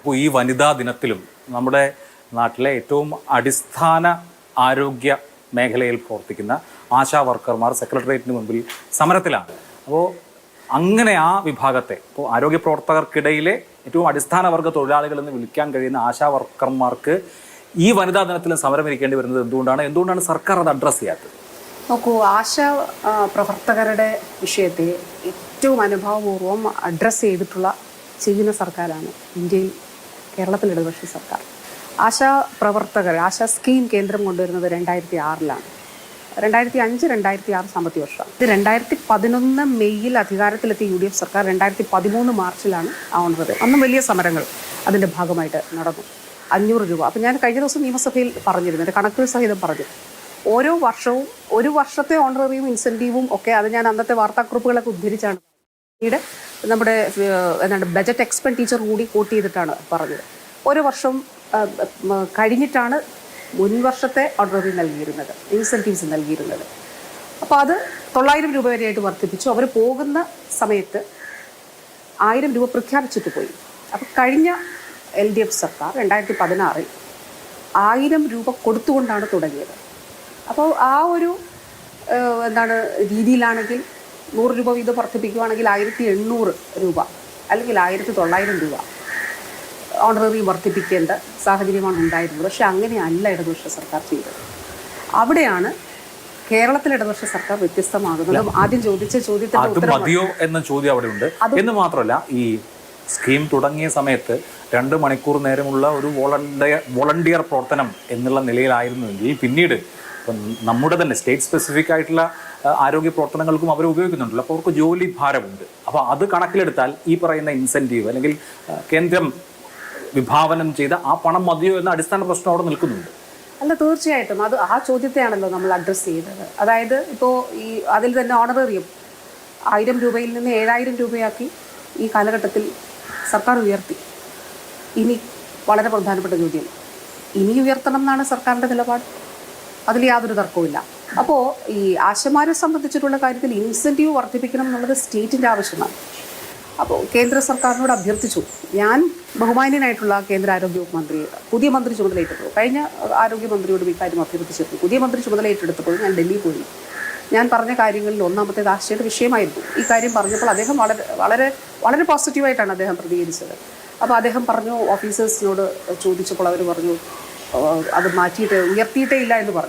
അപ്പോൾ ഈ വനിതാ ദിനത്തിലും നമ്മുടെ നാട്ടിലെ ഏറ്റവും അടിസ്ഥാന ആരോഗ്യ മേഖലയിൽ പ്രവർത്തിക്കുന്ന ആശാ വർക്കർമാർ സെക്രട്ടേറിയറ്റിന് മുമ്പിൽ സമരത്തിലാണ്. അപ്പോൾ അങ്ങനെ ആ വിഭാഗത്തെ, ഇപ്പോൾ ആരോഗ്യ പ്രവർത്തകർക്കിടയിലെ ഏറ്റവും അടിസ്ഥാന വർഗ്ഗ തൊഴിലാളികളെന്ന് വിളിക്കാൻ കഴിയുന്ന ആശാ വർക്കർമാർക്ക് ഈ വനിതാ ദിനത്തിലും സമരം ഇരിക്കേണ്ടി വരുന്നത് എന്തുകൊണ്ടാണ് സർക്കാർ അത് അഡ്രസ്സ് ചെയ്യാത്തത്? നോക്കൂ, ആശാ പ്രവർത്തകരുടെ വിഷയത്തെ ഏറ്റവും അനുഭവപൂർവ്വം അഡ്രസ്സ് ചെയ്യുന്ന സർക്കാരാണ് ഇന്ത്യയിൽ, കേരളത്തിൽ ഇടതുപക്ഷ സർക്കാർ. ആശാ പ്രവർത്തകർ, ആശാ സ്കീം കേന്ദ്രം കൊണ്ടുവരുന്നത് 2006-ലാണ്. 2005-2006 സാമ്പത്തിക വർഷം. ഇത് 2011 മെയ്യിൽ അധികാരത്തിലെത്തിയ UDF സർക്കാർ 2013 മാർച്ചിലാണ് ആവുന്നത്. അന്നും വലിയ സമരങ്ങൾ അതിൻ്റെ ഭാഗമായിട്ട് നടന്നു. 500 രൂപ. അപ്പം ഞാൻ കഴിഞ്ഞ ദിവസം നിയമസഭയിൽ പറഞ്ഞിരുന്നു, എൻ്റെ കണക്കുകൾ സഹിതം പറഞ്ഞു. ഓരോ വർഷവും ഒരു വർഷത്തെ ഓണററിയും ഇൻസെൻറ്റീവും ഒക്കെ, അത് ഞാൻ അന്നത്തെ വാർത്താക്കുറിപ്പുകളൊക്കെ ഉദ്ധരിച്ചാണ്. പിന്നീട് നമ്മുടെ ബജറ്റ് എക്സ്പെൻഡിച്ചർ കൂടി കൂട്ടി ചെയ്തിട്ടാണ് പറഞ്ഞത്. ഓരോ വർഷം കഴിഞ്ഞിട്ടാണ് മുൻ വർഷത്തെ ഓണററി നൽകിയിരുന്നത്, ഇൻസെൻറ്റീവ്സ് നൽകിയിരുന്നത്. അപ്പോൾ അത് 900 രൂപ വരെയായിട്ട് വർദ്ധിപ്പിച്ചു. അവർ പോകുന്ന സമയത്ത് 1000 രൂപ പ്രഖ്യാപിച്ചിട്ട് പോയി. അപ്പോൾ കഴിഞ്ഞ LDF സർക്കാർ 2016-ൽ 1000 രൂപ കൊടുത്തുകൊണ്ടാണ് തുടങ്ങിയത്. അപ്പോൾ ആ ഒരു രീതിയിലാണെങ്കിൽ 100 രൂപ വീതം വർദ്ധിപ്പിക്കുകയാണെങ്കിൽ 1800 രൂപ അല്ലെങ്കിൽ 1900 രൂപ ഓണററി വർദ്ധിപ്പിക്കേണ്ട സാഹചര്യമാണ് ഉണ്ടായിരുന്നത്. പക്ഷെ അങ്ങനെയല്ല ഇടതുപക്ഷ സർക്കാർ ചെയ്തത്. അവിടെയാണ് കേരളത്തിലെ ഇടതുപക്ഷ സർക്കാർ വ്യത്യസ്തമാകുന്നത്. ആദ്യം ചോദിച്ച ചോദ്യത്തിന് മതിയോ എന്ന ചോദ്യം അവിടെ ഉണ്ട്. എന്ന് മാത്രമല്ല, ഈ സ്കീം തുടങ്ങിയ സമയത്ത് 2 മണിക്കൂർ നേരമുള്ള ഒരു വോളണ്ടിയർ പ്രവർത്തനം എന്നുള്ള നിലയിലായിരുന്നുവെങ്കിൽ പിന്നീട് നമ്മുടെ തന്നെ സ്റ്റേറ്റ് സ്പെസിഫിക് ആയിട്ടുള്ള ആരോഗ്യ പ്രവർത്തനങ്ങൾക്കും അവർ ഉപയോഗിക്കുന്നുണ്ടല്ലോ. അപ്പോൾ അവർക്ക് ജോലി ഭാരമുണ്ട്. അപ്പോൾ അത് കണക്കിലെടുത്താൽ ഈ പറയുന്ന ഇൻസെൻറ്റീവ് അല്ലെങ്കിൽ കേന്ദ്രം വിഭാവനം ചെയ്ത ആ പണം മതിയോ എന്ന അടിസ്ഥാന പ്രശ്നം അവിടെ നിൽക്കുന്നുണ്ട്. അല്ല, തീർച്ചയായിട്ടും അത് ആ ചോദ്യത്തെയാണല്ലോ നമ്മൾ അഡ്രസ്സ് ചെയ്തത്. അതായത് ഇപ്പോൾ ഈ അതിൽ തന്നെ ഓണററിയും 1000 രൂപയിൽ നിന്ന് 7000 രൂപയാക്കി ഈ കാലഘട്ടത്തിൽ സർക്കാർ ഉയർത്തി. ഇനി വളരെ പ്രധാനപ്പെട്ട ചോദ്യം, ഇനി ഉയർത്തണം എന്നാണ് സർക്കാരിൻ്റെ നിലപാട്. അതിൽ യാതൊരു തർക്കവുമില്ല. അപ്പോൾ ഈ ആശമാരെ സംബന്ധിച്ചിട്ടുള്ള കാര്യത്തിൽ ഇൻസെൻറ്റീവ് വർദ്ധിപ്പിക്കണം എന്നുള്ളത് സ്റ്റേറ്റിൻ്റെ ആവശ്യമാണ്. അപ്പോൾ കേന്ദ്ര സർക്കാരിനോട് അഭ്യർത്ഥിച്ചു. ഞാൻ ബഹുമാന്യനായിട്ടുള്ള കേന്ദ്ര ആരോഗ്യ മന്ത്രി, പുതിയ മന്ത്രി ചുമതലയേറ്റപ്പോൾ, കഴിഞ്ഞ ആരോഗ്യമന്ത്രിയോട് ഇക്കാര്യം അഭ്യർത്ഥിച്ചിരുന്നു. പുതിയ മന്ത്രി ചുമതലയേറ്റെടുത്തപ്പോൾ ഞാൻ ഡൽഹിയിൽ പോയി. ഞാൻ പറഞ്ഞ കാര്യങ്ങളിൽ ഒന്നാമത്തേത് ആശയുടെ വിഷയമായിരുന്നു. ഈ കാര്യം പറഞ്ഞപ്പോൾ അദ്ദേഹം വളരെ വളരെ വളരെ പോസിറ്റീവായിട്ടാണ് അദ്ദേഹം പ്രതികരിച്ചത്. അപ്പോൾ അദ്ദേഹം പറഞ്ഞു, ഓഫീസേഴ്സിനോട് ചോദിച്ചപ്പോൾ അവർ പറഞ്ഞു അത് മാറ്റിയിട്ട് ഉയർത്തിയിട്ടേ ഇല്ല എന്ന് പറഞ്ഞു.